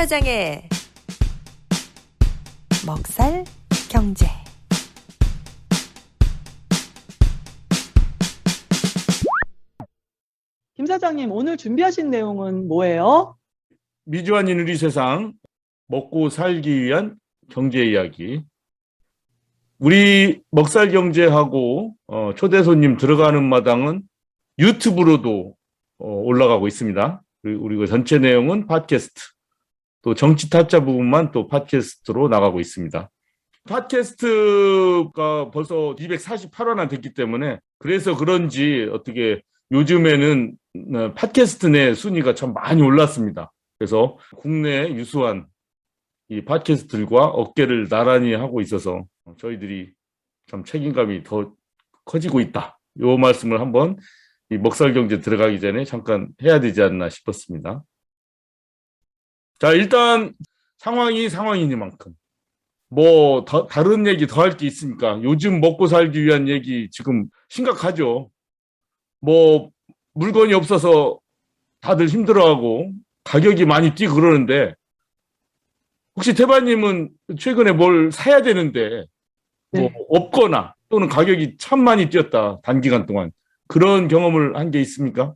사장의 먹살 경제. 김 사장님, 오늘 준비하신 내용은 뭐예요? 미주한 우리 세상 먹고 살기 위한 경제 이야기. 우리 먹살 경제하고 초대 손님 들어가는 마당은 유튜브로도 올라가고 있습니다. 우리 그 전체 내용은 팟캐스트, 또 정치 타짜 부분만 또 팟캐스트로 나가고 있습니다. 팟캐스트가 벌써 248화나 됐기 때문에 그래서 그런지 어떻게 요즘에는 팟캐스트 내 순위가 참 많이 올랐습니다. 그래서 국내 유수한 이 팟캐스트들과 어깨를 나란히 하고 있어서 저희들이 참 책임감이 더 커지고 있다. 요 말씀을 한번 이 먹살 경제 들어가기 전에 잠깐 해야 되지 않나 싶었습니다. 자, 일단 상황이니만큼 뭐 다른 얘기 더 할 게 있습니까? 요즘 먹고 살기 위한 얘기 지금 심각하죠. 뭐 물건이 없어서 다들 힘들어하고 가격이 많이 뛰고 그러는데 혹시 대바님은 최근에 뭘 사야 되는데 뭐 없거나 또는 가격이 참 많이 뛰었다 단기간 동안 그런 경험을 한 게 있습니까?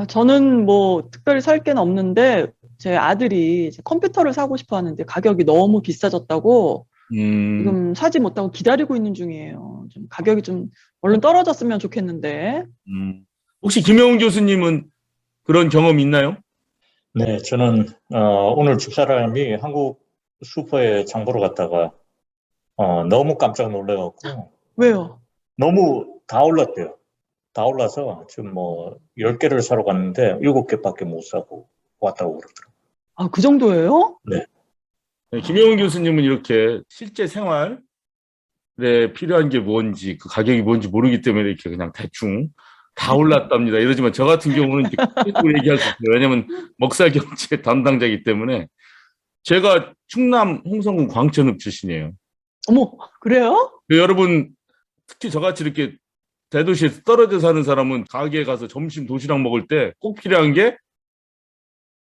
저는 뭐 특별히 살 게 없는데 제 아들이 이제 컴퓨터를 사고 싶어 하는데 가격이 너무 비싸졌다고 지금 사지 못하고 기다리고 있는 중이에요. 좀 가격이 좀 얼른 떨어졌으면 좋겠는데. 혹시 김영훈 교수님은 그런 경험 있나요? 네, 저는 오늘 집사람이 한국 슈퍼에 장 보러 갔다가 너무 깜짝 놀래갖고 왜요? 너무 다 올랐대요. 다 올라서 지금 뭐 10개를 사러 갔는데 7개밖에 못 사고 왔다고 그러더라고요. 아, 그 정도예요? 네. 김영훈 교수님은 이렇게 실제 생활에 필요한 게 뭔지 그 가격이 뭔지 모르기 때문에 이렇게 그냥 대충 다 올랐답니다. 이러지만 저 같은 경우는 이제 계속 얘기할 수 있어요. 왜냐하면 먹살 경제 담당자이기 때문에 제가 충남 홍성군 광천읍 출신이에요. 어머, 그래요? 여러분 특히 저같이 이렇게 대도시에서 떨어져 사는 사람은 가게에 가서 점심 도시락 먹을 때 꼭 필요한 게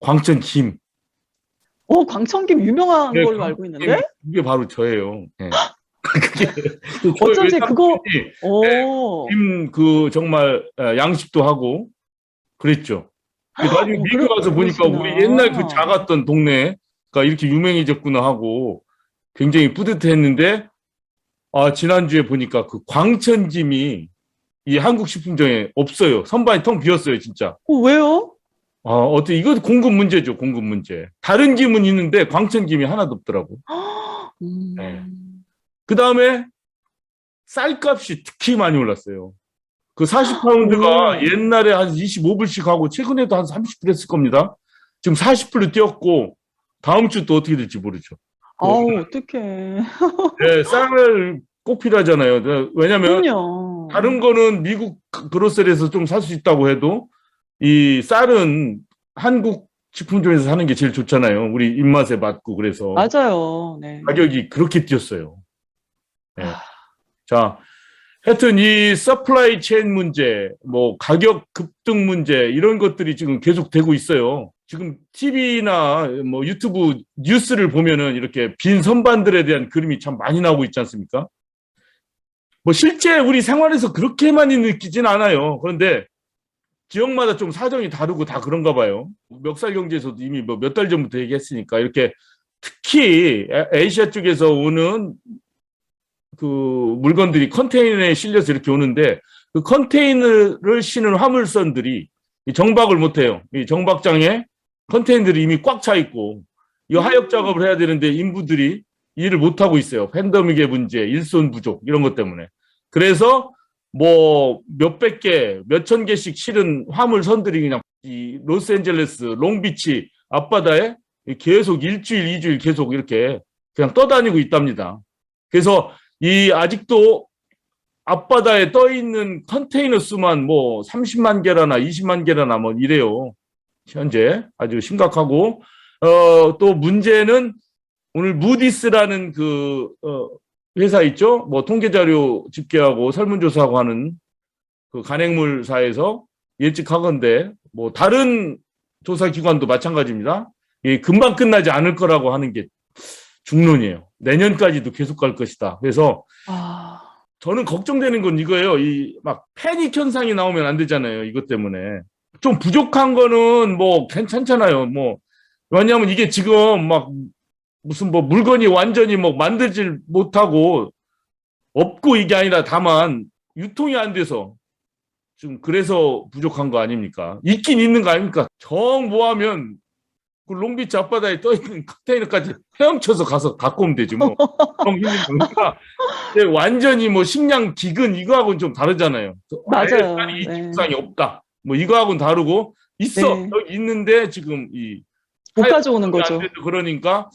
광천 김. 광천김 유명한 네, 걸로 알고 있는데? 이게 바로 저예요. 네. 어쩐지 그거, 김 정말 양식도 하고 그랬죠. 나중에 미국 가서 보니까 그러시구나. 우리 옛날 그 작았던 동네가 이렇게 유명해졌구나 하고 굉장히 뿌듯했는데 지난주에 보니까 그 광천김이 이 한국식품점에 없어요. 선반이 텅 비었어요, 진짜. 왜요? 어떻게 이거 공급 문제죠, 공급 문제. 다른 김은 있는데 광천김이 하나도 없더라고. 네. 그 다음에 쌀값이 특히 많이 올랐어요. 그 40파운드가 옛날에 한 25불씩 하고 최근에도 한 30불 했을 겁니다. 지금 40불로 뛰었고 다음 주 또 어떻게 될지 모르죠. 어떡해. 네, 쌀을 꼭 필요하잖아요. 왜냐면 그럼요. 다른 거는 미국 그로셀에서 좀 살 수 있다고 해도 이 쌀은 한국 식품점에서 사는 게 제일 좋잖아요. 우리 입맛에 맞고 그래서 맞아요. 네. 가격이 그렇게 뛰었어요. 네. 자, 하여튼 이 서플라이 체인 문제, 뭐 가격 급등 문제 이런 것들이 지금 계속 되고 있어요. 지금 TV나 뭐 유튜브 뉴스를 보면은 이렇게 빈 선반들에 대한 그림이 참 많이 나오고 있지 않습니까? 뭐 실제 우리 생활에서 그렇게 많이 느끼진 않아요. 그런데 지역마다 좀 사정이 다르고 다 그런가 봐요. 멱살경제에서도 이미 뭐 몇 달 전부터 얘기했으니까 이렇게 특히 아시아 쪽에서 오는 그 물건들이 컨테이너에 실려서 이렇게 오는데 그 컨테이너를 싣는 화물선들이 정박을 못해요. 이 정박장에 컨테이너들이 이미 꽉 차 있고 이 하역 작업을 해야 되는데 인부들이 일을 못하고 있어요. 팬데믹의 문제, 일손 부족 이런 것 때문에. 그래서 뭐 몇백 개, 몇천 개씩 실은 화물선들이 그냥 이 로스앤젤레스, 롱비치 앞바다에 계속 일주일, 이주일 계속 이렇게 그냥 떠다니고 있답니다. 그래서 이 아직도 앞바다에 떠 있는 컨테이너 수만 뭐 30만 개라나 20만 개라나 뭐 이래요. 현재 아주 심각하고 또 문제는 오늘 무디스라는 그 회사 있죠? 뭐 통계자료 집계하고 설문조사하고 하는 그 간행물사에서 예측하건대 뭐 다른 조사기관도 마찬가지입니다. 이게 금방 끝나지 않을 거라고 하는 게 중론이에요. 내년까지도 계속 갈 것이다. 그래서 저는 걱정되는 건 이거예요. 이 막 패닉 현상이 나오면 안 되잖아요. 이것 때문에. 좀 부족한 거는 뭐 괜찮잖아요. 뭐 왜냐하면 이게 지금 막 무슨 뭐 물건이 완전히 뭐 만들질 못하고 없고 이게 아니라 다만 유통이 안 돼서 좀 그래서 부족한 거 아닙니까? 있긴 있는 거 아닙니까? 정 뭐하면 그 롱비치 앞바다에 떠있는 컨테이너까지 헤엄쳐서 가서 갖고 오면 되지 뭐. 정 힘든 거니까 완전히 뭐 식량 기근 이거하고는 좀 다르잖아요. 맞아요. 이 네. 증상이 없다. 뭐 이거하고는 다르고 있어. 네. 여기 있는데 지금 이 못 가져오는 거죠. 그러니까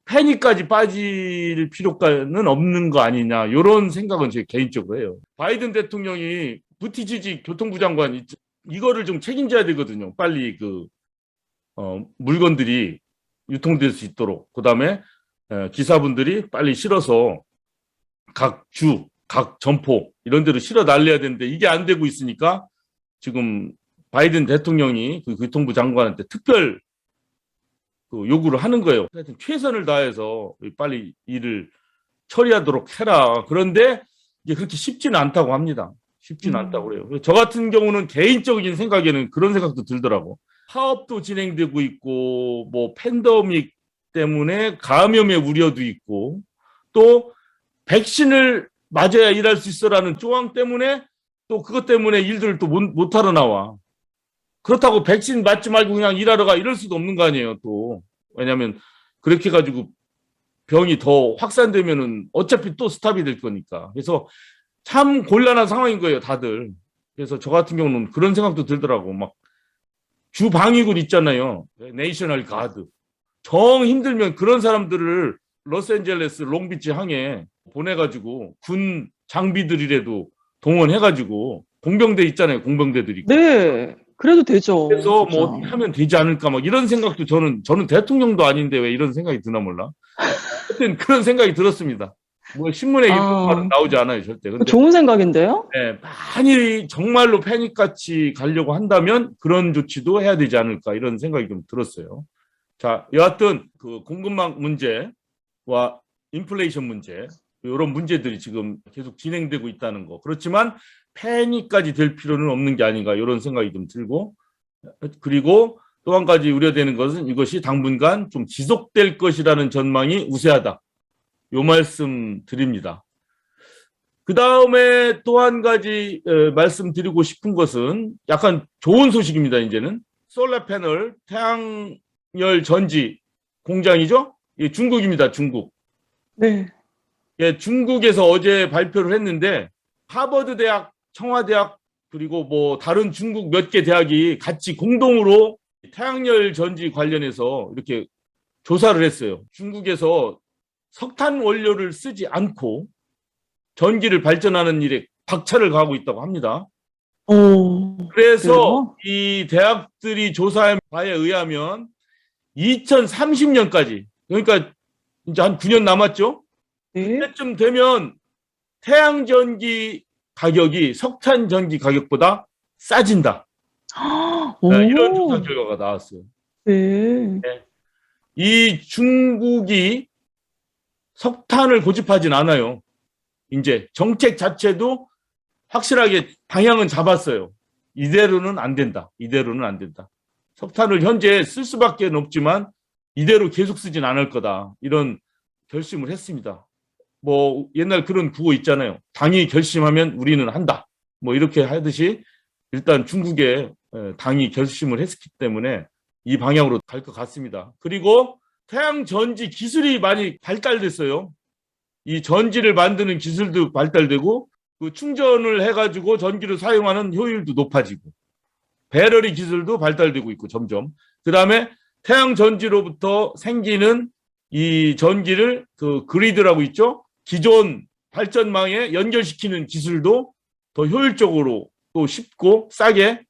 패닉까지 빠질 필요는 없는 거 아니냐 이런 생각은 제 개인적으로 해요. 바이든 대통령이 부티지지 교통부 장관 이거를 좀 책임져야 되거든요. 빨리 그 물건들이 유통될 수 있도록 그다음에 기사분들이 빨리 실어서 각 주, 각 점포 이런 데로 실어 날려야 되는데 이게 안 되고 있으니까 지금 바이든 대통령이 그 교통부 장관한테 특별 그 요구를 하는 거예요. 하여튼 최선을 다해서 빨리 일을 처리하도록 해라. 그런데 이게 그렇게 쉽지는 않다고 합니다. 쉽지는 않다고 그래요. 저 같은 경우는 개인적인 생각에는 그런 생각도 들더라고. 파업도 진행되고 있고 뭐 팬데믹 때문에 감염의 우려도 있고 또 백신을 맞아야 일할 수 있어라는 조항 때문에 또 그것 때문에 일들을 또 못하러 나와. 그렇다고 백신 맞지 말고 그냥 일하러 가 이럴 수도 없는 거 아니에요 또. 왜냐하면 그렇게 해가지고 병이 더 확산되면은 어차피 또 스탑이 될 거니까. 그래서 참 곤란한 상황인 거예요 다들. 그래서 저 같은 경우는 그런 생각도 들더라고. 막 주방위군 있잖아요. 내셔널 가드. 정 힘들면 그런 사람들을 로스앤젤레스 롱비치 항에 보내가지고 군 장비들이라도 동원해가지고 공병대 있잖아요. 공병대들이. 네. 그래도 되죠. 그래서 진짜. 뭐 하면 되지 않을까 막 이런 생각도 저는 대통령도 아닌데 왜 이런 생각이 드나 몰라. 하여튼 그런 생각이 들었습니다. 뭐 신문에 이런 말은 나오지 않아요 절대. 근데 좋은 생각인데요? 네, 만일 정말로 패닉같이 가려고 한다면 그런 조치도 해야 되지 않을까 이런 생각이 좀 들었어요. 자, 여하튼 그 공급망 문제와 인플레이션 문제 이런 문제들이 지금 계속 진행되고 있다는 거. 그렇지만 패닉까지 될 필요는 없는 게 아닌가 이런 생각이 좀 들고 그리고 또 한 가지 우려되는 것은 이것이 당분간 좀 지속될 것이라는 전망이 우세하다. 요 말씀 드립니다. 그 다음에 또 한 가지 말씀드리고 싶은 것은 약간 좋은 소식입니다. 이제는 솔라 패널 태양열 전지 공장이죠. 예, 중국입니다. 중국. 네. 예, 중국에서 어제 발표를 했는데 하버드 대학, 청와대학 그리고 뭐 다른 중국 몇 개 대학이 같이 공동으로 태양열 전지 관련해서 이렇게 조사를 했어요. 중국에서 석탄 원료를 쓰지 않고 전기를 발전하는 일에 박차를 가하고 있다고 합니다. 그래서 그래요? 이 대학들이 조사한 바에 의하면 2030년까지 그러니까 이제 한 9년 남았죠. 네. 그때쯤 되면 태양전기 가격이 석탄전기 가격보다 싸진다. 이런 조사 결과가 나왔어요. 네. 이 중국이 석탄을 고집하진 않아요. 이제 정책 자체도 확실하게 방향은 잡았어요. 이대로는 안 된다. 이대로는 안 된다. 석탄을 현재 쓸 수밖에 없지만 이대로 계속 쓰진 않을 거다. 이런 결심을 했습니다. 뭐 옛날 그런 구호 있잖아요. 당이 결심하면 우리는 한다. 뭐 이렇게 하듯이 일단 중국의 당이 결심을 했기 때문에 이 방향으로 갈 것 같습니다. 그리고 태양전지 기술이 많이 발달됐어요. 이 전지를 만드는 기술도 발달되고 그 충전을 해가지고 전기를 사용하는 효율도 높아지고 배터리 기술도 발달되고 있고 점점. 그 다음에 태양전지로부터 생기는 이 전기를 그 그리드라고 있죠. 기존 발전망에 연결시키는 기술도 더 효율적으로 또 쉽고 싸게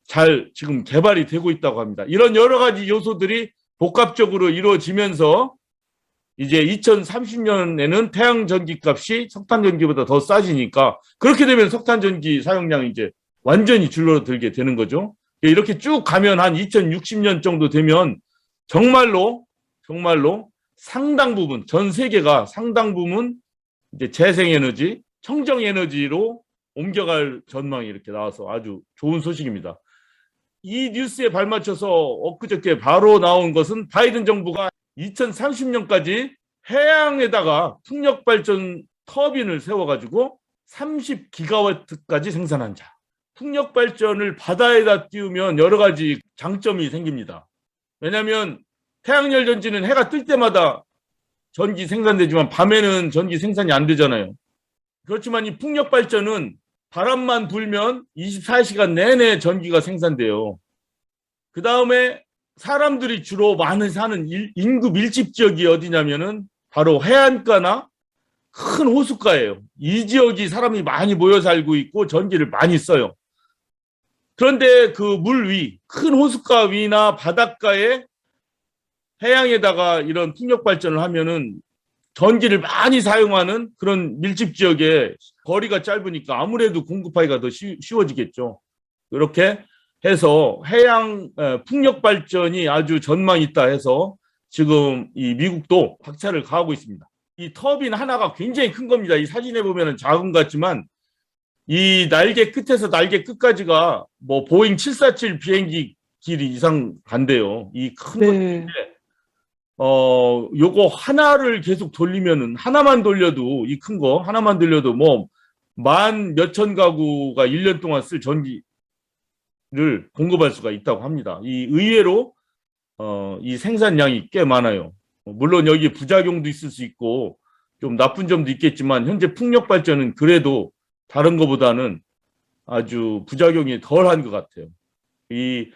잘 지금 개발이 되고 있다고 합니다. 이런 여러 가지 요소들이 복합적으로 이루어지면서 이제 2030년에는 태양전기 값이 석탄전기보다 더 싸지니까 그렇게 되면 석탄전기 사용량이 이제 완전히 줄어들게 되는 거죠. 이렇게 쭉 가면 한 2060년 정도 되면 정말로 상당 부분, 전 세계가 상당 부분 이제 재생에너지, 청정에너지로 옮겨갈 전망이 이렇게 나와서 아주 좋은 소식입니다. 이 뉴스에 발맞춰서 엊그저께 바로 나온 것은 바이든 정부가 2030년까지 해양에다가 풍력발전 터빈을 세워가지고 30기가와트까지 생산한다. 풍력발전을 바다에다 띄우면 여러 가지 장점이 생깁니다. 왜냐하면 태양열 전지는 해가 뜰 때마다 전기 생산되지만 밤에는 전기 생산이 안 되잖아요. 그렇지만 이 풍력발전은 바람만 불면 24시간 내내 전기가 생산돼요. 그 다음에 사람들이 주로 많이 사는 인구 밀집 지역이 어디냐면은 바로 해안가나 큰 호숫가예요. 이 지역이 사람이 많이 모여 살고 있고 전기를 많이 써요. 그런데 그 물 위, 큰 호숫가 위나 바닷가에 해양에다가 이런 풍력 발전을 하면은 전기를 많이 사용하는 그런 밀집 지역에 거리가 짧으니까 아무래도 공급하기가 더 쉬워지겠죠. 그렇게 해서 해양 풍력 발전이 아주 전망이 있다 해서 지금 이 미국도 박차를 가하고 있습니다. 이 터빈 하나가 굉장히 큰 겁니다. 이 사진에 보면은 작은 것 같지만 이 날개 끝에서 날개 끝까지가 뭐 보잉 747 비행기 길이 이상 간대요. 이 큰 건데 요거 하나를 계속 돌리면은 하나만 돌려도 이 큰 거 하나만 돌려도 뭐 만 몇천 가구가 1년 동안 쓸 전기를 공급할 수가 있다고 합니다. 이 의외로 이 생산량이 꽤 많아요. 물론 여기 부작용도 있을 수 있고 좀 나쁜 점도 있겠지만 현재 풍력 발전은 그래도 다른 것보다는 아주 부작용이 덜한 것 같아요. 이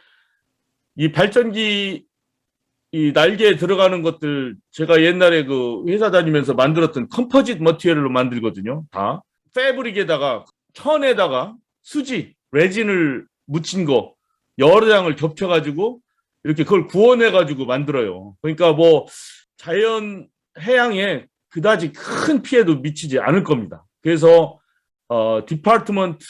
발전기 이 날개에 들어가는 것들 제가 옛날에 그 회사 다니면서 만들었던 컴포짓 머티리얼로 만들거든요. 다 패브릭에다가 천에다가 수지 레진을 묻힌 거 여러 장을 겹쳐가지고 이렇게 그걸 구워내가지고 만들어요. 그러니까 뭐 자연 해양에 그다지 큰 피해도 미치지 않을 겁니다. 그래서 Department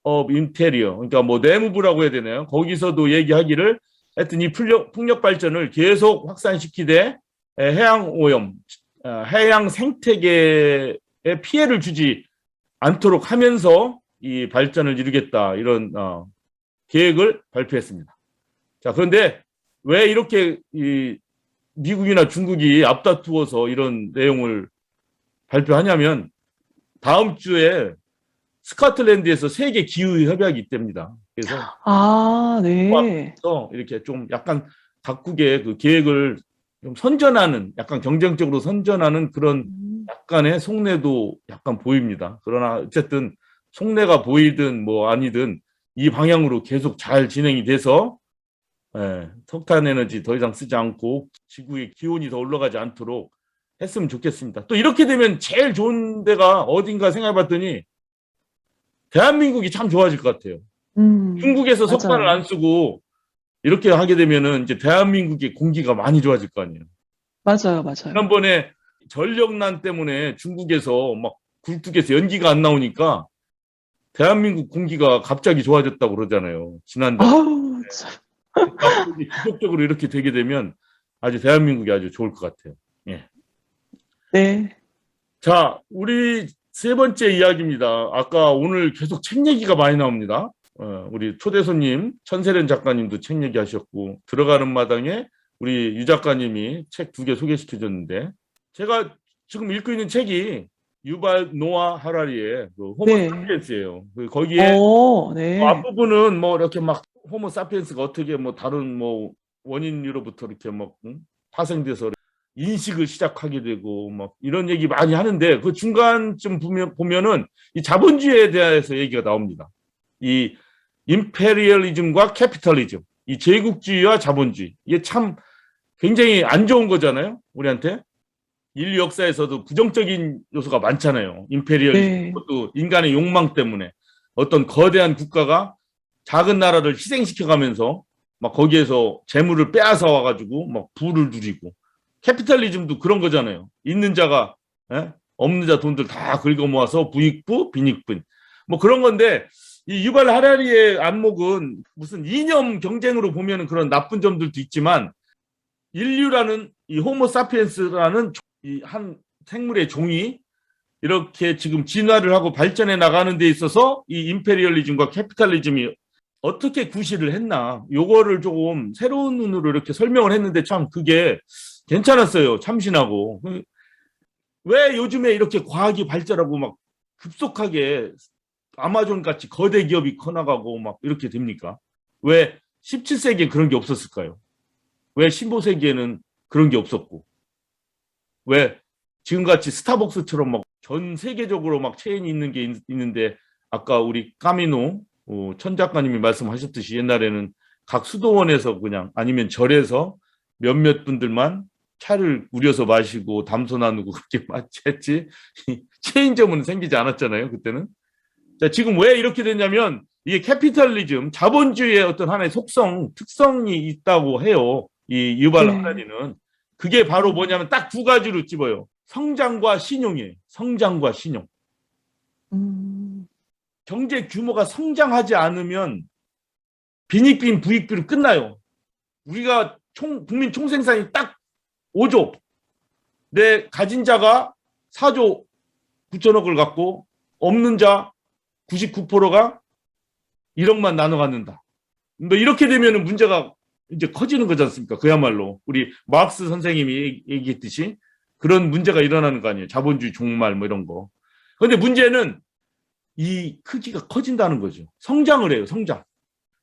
of Interior, 그러니까 뭐 내무부라고 해야 되나요? 거기서도 얘기하기를 하여튼 이 풍력 발전을 계속 확산시키되 해양 오염, 해양 생태계에 피해를 주지 않도록 하면서 이 발전을 이루겠다 이런 계획을 발표했습니다. 자, 그런데 왜 이렇게 이 미국이나 중국이 앞다투어서 이런 내용을 발표하냐면 다음 주에 스코틀랜드에서 세계 기후 협약이 있답니다. 그래서 네. 이렇게 좀 약간 각국의 그 계획을 좀 선전하는, 약간 경쟁적으로 선전하는 그런 약간의 속내도 약간 보입니다. 그러나 어쨌든 속내가 보이든 뭐 아니든 이 방향으로 계속 잘 진행이 돼서 석탄 에너지 더 이상 쓰지 않고 지구의 기온이 더 올라가지 않도록 했으면 좋겠습니다. 또 이렇게 되면 제일 좋은 데가 어딘가 생각해봤더니 대한민국이 참 좋아질 것 같아요. 중국에서 맞아요. 석탄을 안 쓰고 이렇게 하게 되면은 이제 대한민국의 공기가 많이 좋아질 거 아니에요. 맞아요. 지난번에 전력난 때문에 중국에서 막 굴뚝에서 연기가 안 나오니까 대한민국 공기가 갑자기 좋아졌다고 그러잖아요. 지난달에. 아우, 참. 지속적으로 이렇게 되게 되면 아주 대한민국이 아주 좋을 것 같아요. 예. 네. 자, 우리 세 번째 이야기입니다. 아까 오늘 계속 책 얘기가 많이 나옵니다. 우리 초대 손님 천세련 작가님도 책 얘기하셨고 들어가는 마당에 우리 유 작가님이 책 2개 소개시켜줬는데 제가 지금 읽고 있는 책이 유발 노아 하라리의 그 호모 사피엔스예요. 거기에 네. 앞부분은 뭐 이렇게 막 호모 사피엔스가 어떻게 뭐 다른 뭐 원인으로부터 이렇게 막 파생돼서 인식을 시작하게 되고 막 이런 얘기 많이 하는데 그 중간쯤 보면은 이 자본주의에 대해서 얘기가 나옵니다. 이 임페리얼리즘과 캐피탈리즘, 이 제국주의와 자본주의, 이게 참 굉장히 안 좋은 거잖아요. 우리한테 인류 역사에서도 부정적인 요소가 많잖아요. 임페리얼리즘, 그것도 인간의 욕망 때문에 어떤 거대한 국가가 작은 나라를 희생시켜가면서 막 거기에서 재물을 빼앗아 와가지고 막 부를 누리고, 캐피탈리즘도 그런 거잖아요. 있는 자가 없는 자 돈들 다 긁어 모아서 부익부 빈익분 뭐 그런 건데, 이 유발 하라리의 안목은 무슨 이념 경쟁으로 보면은 그런 나쁜 점들도 있지만 인류라는 이 호모사피엔스라는 이 한 생물의 종이 이렇게 지금 진화를 하고 발전해 나가는 데 있어서 이 임페리얼리즘과 캐피탈리즘이 어떻게 구실을 했나, 요거를 조금 새로운 눈으로 이렇게 설명을 했는데 참 그게 괜찮았어요. 참신하고. 왜 요즘에 이렇게 과학이 발전하고 막 급속하게 아마존 같이 거대 기업이 커나가고 막 이렇게 됩니까? 왜 17세기에 그런 게 없었을까요? 왜 15세기에는 그런 게 없었고? 왜 지금같이 스타벅스처럼 막 전 세계적으로 막 체인이 있는 게 있는데, 아까 우리 까미노 천 작가님이 말씀하셨듯이 옛날에는 각 수도원에서 그냥 아니면 절에서 몇몇 분들만 차를 우려서 마시고 담소 나누고 그렇게 했지 체인점은 생기지 않았잖아요, 그때는. 자, 지금 왜 이렇게 됐냐면 이게 캐피탈리즘, 자본주의의 어떤 하나의 속성, 특성이 있다고 해요. 이 유발 네. 하라리는. 그게 바로 뭐냐면 딱 두 가지로 집어요. 성장과 신용이에요. 성장과 신용. 경제 규모가 성장하지 않으면 빈익빈 부익비로 끝나요. 우리가 국민 총생산이 딱 5조. 내 가진 자가 4조 9천억을 갖고 없는 자 99%가 1억만 나눠 갖는다. 뭐 이렇게 되면 문제가 이제 커지는 거지 않습니까? 그야말로 우리 마르크스 선생님이 얘기했듯이 그런 문제가 일어나는 거 아니에요. 자본주의 종말 뭐 이런 거. 그런데 문제는 이 크기가 커진다는 거죠. 성장을 해요. 성장.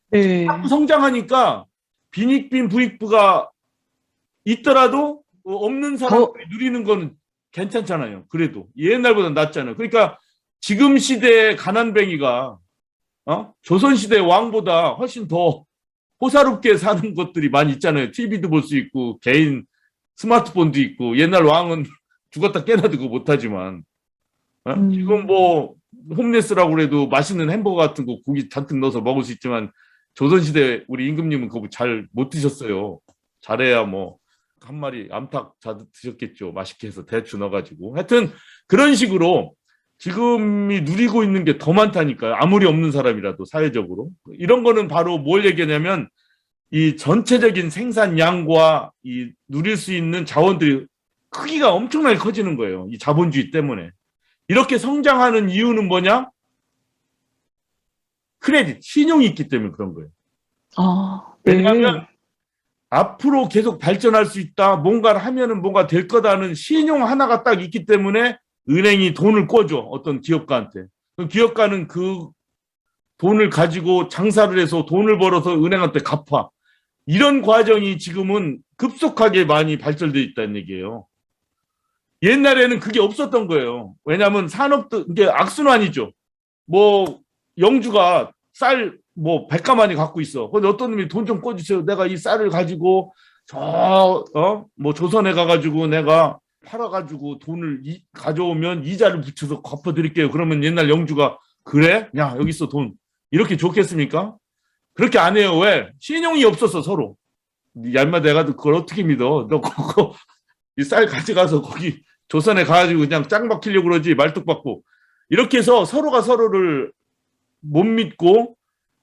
네. 자꾸 성장하니까 빈익빈 부익부가 있더라도 없는 사람들이 누리는 건 괜찮잖아요. 그래도 옛날보다 낫잖아요. 그러니까 지금 시대의 가난뱅이가 조선시대 왕보다 훨씬 더 호사롭게 사는 것들이 많이 있잖아요. TV도 볼 수 있고 개인 스마트폰도 있고. 옛날 왕은 죽었다 깨나도 못하지만 지금 뭐 홈레스라고 그래도 맛있는 햄버거 같은 거 고기 잔뜩 넣어서 먹을 수 있지만 조선시대 우리 임금님은 그거 잘 못 드셨어요. 잘해야 뭐 한 마리 암탉 드셨겠죠. 맛있게 해서 대추 넣어가지고. 하여튼 그런 식으로 지금이 누리고 있는 게 더 많다니까요. 아무리 없는 사람이라도 사회적으로. 이런 거는 바로 뭘 얘기하냐면 이 전체적인 생산량과 이 누릴 수 있는 자원들이 크기가 엄청나게 커지는 거예요. 이 자본주의 때문에. 이렇게 성장하는 이유는 뭐냐? 크레딧, 신용이 있기 때문에 그런 거예요. 네. 왜냐하면 앞으로 계속 발전할 수 있다, 뭔가를 하면은 뭔가 될 거다는 신용 하나가 딱 있기 때문에 은행이 돈을 꿔줘, 어떤 기업가한테. 그 기업가는 그 돈을 가지고 장사를 해서 돈을 벌어서 은행한테 갚아. 이런 과정이 지금은 급속하게 많이 발전되어 있다는 얘기예요. 옛날에는 그게 없었던 거예요. 왜냐하면 산업도 이게 악순환이죠. 뭐 영주가 쌀 뭐 100가마니 갖고 있어. 근데 어떤 놈이 돈 좀 꿔주세요. 내가 이 쌀을 가지고 뭐 조선에 가가지고 내가 팔아가지고 돈을 가져오면 이자를 붙여서 갚아드릴게요. 그러면 옛날 영주가 그래? 야 여기 있어 돈. 이렇게 좋겠습니까? 그렇게 안 해요. 왜? 신용이 없었어 서로. 얄마 내가 그걸 어떻게 믿어? 너 그거 이 쌀 가져가서 거기 조선에 가가지고 그냥 짱 박히려고 그러지 말뚝 받고. 이렇게 해서 서로가 서로를 못 믿고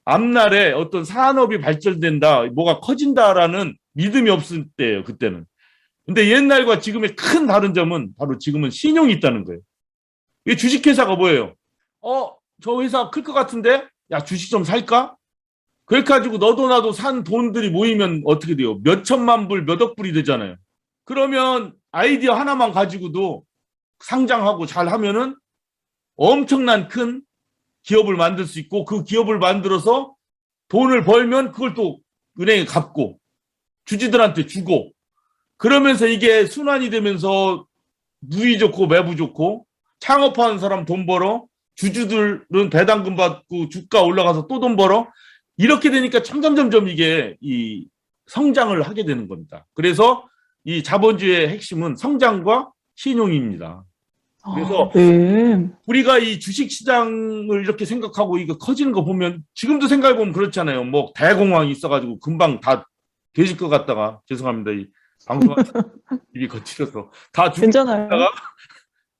앞날에 어떤 산업이 발전된다, 뭐가 커진다라는 믿음이 없을 때예요. 그때는. 근데 옛날과 지금의 큰 다른 점은 바로 지금은 신용이 있다는 거예요. 이 주식회사가 뭐예요? 저 회사 클 것 같은데? 야 주식 좀 살까? 그렇게 가지고 너도 나도 산 돈들이 모이면 어떻게 돼요? 몇 천만 불, 몇 억 불이 되잖아요. 그러면 아이디어 하나만 가지고도 상장하고 잘 하면은 엄청난 큰 기업을 만들 수 있고, 그 기업을 만들어서 돈을 벌면 그걸 또 은행에 갚고 주주들한테 주고, 그러면서 이게 순환이 되면서 누이 좋고 매부 좋고, 창업하는 사람 돈 벌어, 주주들은 배당금 받고 주가 올라가서 또 돈 벌어. 이렇게 되니까 점점 이게 이 성장을 하게 되는 겁니다. 그래서 이 자본주의의 핵심은 성장과 신용입니다. 그래서 네. 우리가 이 주식시장을 이렇게 생각하고 이거 커지는 거 보면 지금도 생각해보면 그렇잖아요. 뭐 대공황이 있어가지고 금방 다 되질 것 같다가, 죄송합니다. 이 방송한 일이 거칠어서 다 괜찮아요.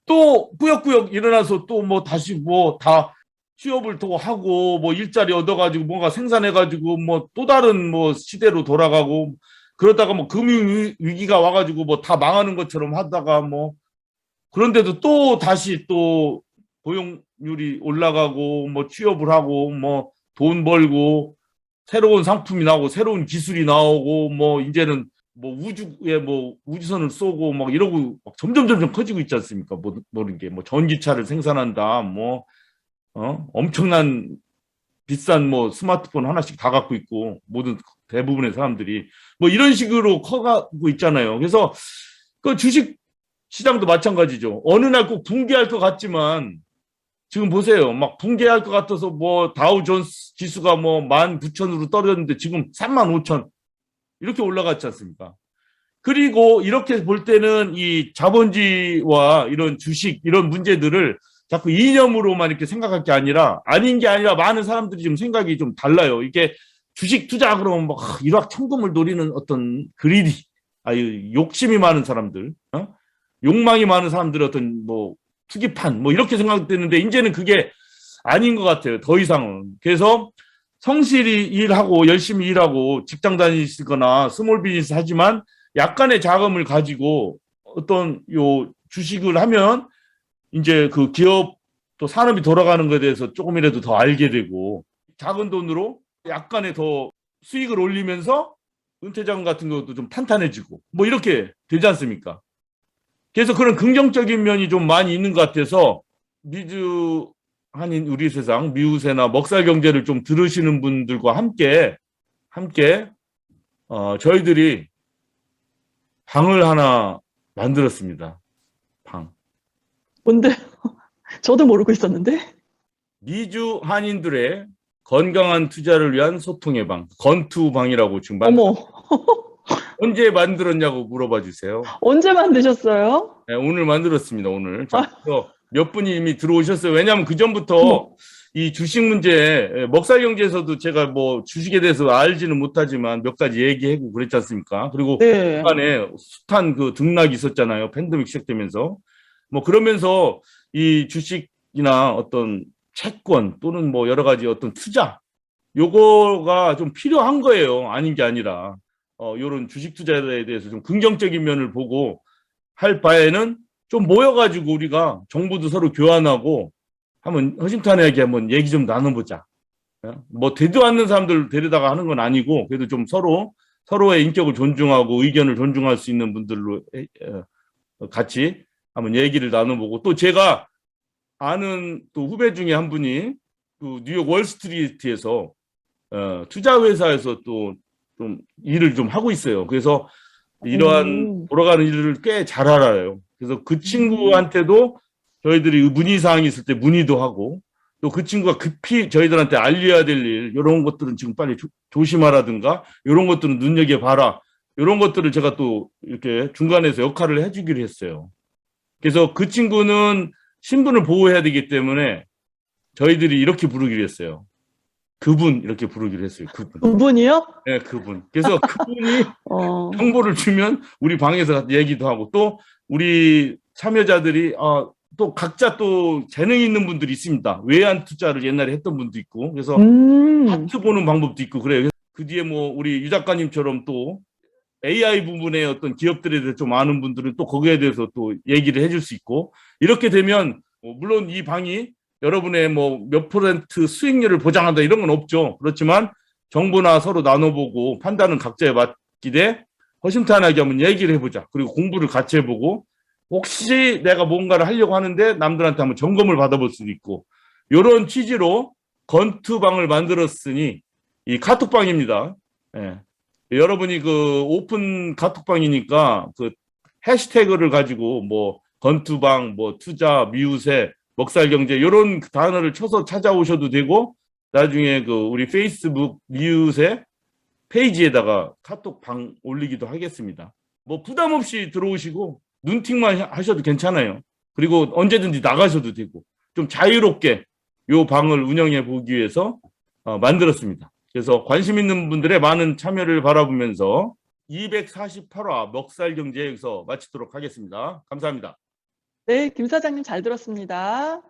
또 꾸역꾸역 일어나서 또 뭐 다시 뭐 다 취업을 또 하고 뭐 일자리 얻어가지고 뭔가 생산해가지고 뭐 또 다른 뭐 시대로 돌아가고 그러다가 뭐 금융 위기가 와가지고 뭐 다 망하는 것처럼 하다가 뭐 그런데도 또 다시 또 고용률이 올라가고 뭐 취업을 하고 뭐 돈 벌고 새로운 상품이 나오고 새로운 기술이 나오고 뭐 이제는 뭐 우주에 뭐 우주선을 쏘고 막 이러고 막 점점 커지고 있지 않습니까? 모든 게 뭐 전기차를 생산한다 뭐 엄청난 비싼 뭐 스마트폰 하나씩 다 갖고 있고 모든 대부분의 사람들이 뭐 이런 식으로 커가고 있잖아요. 그래서 그 주식 시장도 마찬가지죠. 어느 날 꼭 붕괴할 것 같지만 지금 보세요. 막 붕괴할 것 같아서 뭐 다우존스 지수가 뭐 19,000으로 떨어졌는데 지금 35,000 이렇게 올라갔지 않습니까? 그리고 이렇게 볼 때는 이 자본주의와 이런 주식 이런 문제들을 자꾸 이념으로만 이렇게 생각할 게 아니라 아닌 게 아니라 많은 사람들이 지금 생각이 좀 달라요. 이게 주식 투자 그러면 막 일확천금을 노리는 어떤 그리디, 욕심이 많은 사람들, 욕망이 많은 사람들의 어떤 뭐 투기판 뭐 이렇게 생각되는데 이제는 그게 아닌 것 같아요. 더 이상은. 그래서 성실히 일하고 열심히 일하고 직장 다니시거나 스몰 비즈니스 하지만 약간의 자금을 가지고 어떤 요 주식을 하면 이제 그 기업 또 산업이 돌아가는 것에 대해서 조금이라도 더 알게 되고 작은 돈으로 약간의 더 수익을 올리면서 은퇴자금 같은 것도 좀 탄탄해지고 뭐 이렇게 되지 않습니까? 그래서 그런 긍정적인 면이 좀 많이 있는 것 같아서 미주 한인 우리 세상 미우새나 먹살 경제를 좀 들으시는 분들과 함께 저희들이 방을 하나 만들었습니다. 방. 뭔데? 저도 모르고 있었는데. 미주 한인들의 건강한 투자를 위한 소통의 방, 건투방이라고 지금 어머, 언제 만들었냐고 물어봐 주세요. 언제 만드셨어요? 네, 오늘 만들었습니다. 오늘. 그래서 몇 분이 이미 들어오셨어요. 왜냐하면 그 전부터 어머. 이 주식 문제, 먹살 경제에서도 제가 뭐 주식에 대해서 알지는 못하지만 몇 가지 얘기하고 그랬지 않습니까? 그리고 네. 중간에 숱한 그 등락이 있었잖아요. 팬데믹 시작되면서. 뭐 그러면서 이 주식이나 어떤 채권 또는 뭐 여러 가지 어떤 투자 요거가 좀 필요한 거예요. 아닌 게 아니라 요런 주식 투자에 대해서 좀 긍정적인 면을 보고 할 바에는 좀 모여가지고 우리가 정보도 서로 교환하고 한번 허심탄회하게 한번 얘기 좀 나눠보자. 뭐 되도 않는 사람들 데려다가 하는 건 아니고 그래도 좀 서로의 인격을 존중하고 의견을 존중할 수 있는 분들로 같이 한번 얘기를 나눠보고 또 제가 아는 또 후배 중에 한 분이 그 뉴욕 월스트리트에서 투자 회사에서 또 좀 일을 좀 하고 있어요. 그래서 이러한 돌아가는 일을 꽤 잘 알아요. 그래서 그 친구한테도 저희들이 문의사항이 있을 때 문의도 하고 또 그 친구가 급히 저희들한테 알려야 될 일 이런 것들은 지금 빨리 조심하라든가 이런 것들은 눈여겨봐라 이런 것들을 제가 또 이렇게 중간에서 역할을 해주기로 했어요. 그래서 그 친구는 신분을 보호해야 되기 때문에 저희들이 이렇게 부르기로 했어요. 그분 이렇게 부르기로 했어요. 그분이요? 네, 그분. 그래서 그분이 정보를 주면 우리 방에서 얘기도 하고 또 우리 참여자들이 또 각자 또 재능 있는 분들이 있습니다. 외환 투자를 옛날에 했던 분도 있고 그래서 차트 보는 방법도 있고 그래요. 그 뒤에 뭐 우리 유 작가님처럼 또 AI 부분의 어떤 기업들에 대해서 좀 아는 분들은 또 거기에 대해서 또 얘기를 해줄 수 있고 이렇게 되면 물론 이 방이 여러분의 뭐 몇 % 수익률을 보장한다 이런 건 없죠. 그렇지만 정보나 서로 나눠보고 판단은 각자에 맡기되 허심탄회하게 한번 얘기를 해보자. 그리고 공부를 같이 해보고 혹시 내가 뭔가를 하려고 하는데 남들한테 한번 점검을 받아볼 수도 있고 이런 취지로 건투방을 만들었으니 이 카톡방입니다. 예. 여러분이 그 오픈 카톡방이니까 그 해시태그를 가지고 뭐 건투방, 뭐 투자, 미우새, 먹살경제 이런 단어를 쳐서 찾아오셔도 되고 나중에 그 우리 페이스북 미우새 페이지에다가 카톡방 올리기도 하겠습니다. 뭐 부담 없이 들어오시고 눈팅만 하셔도 괜찮아요. 그리고 언제든지 나가셔도 되고 좀 자유롭게 요 방을 운영해 보기 위해서 만들었습니다. 그래서 관심 있는 분들의 많은 참여를 바라보면서 248화 먹살경제 여기서 마치도록 하겠습니다. 감사합니다. 네, 김 사장님 잘 들었습니다.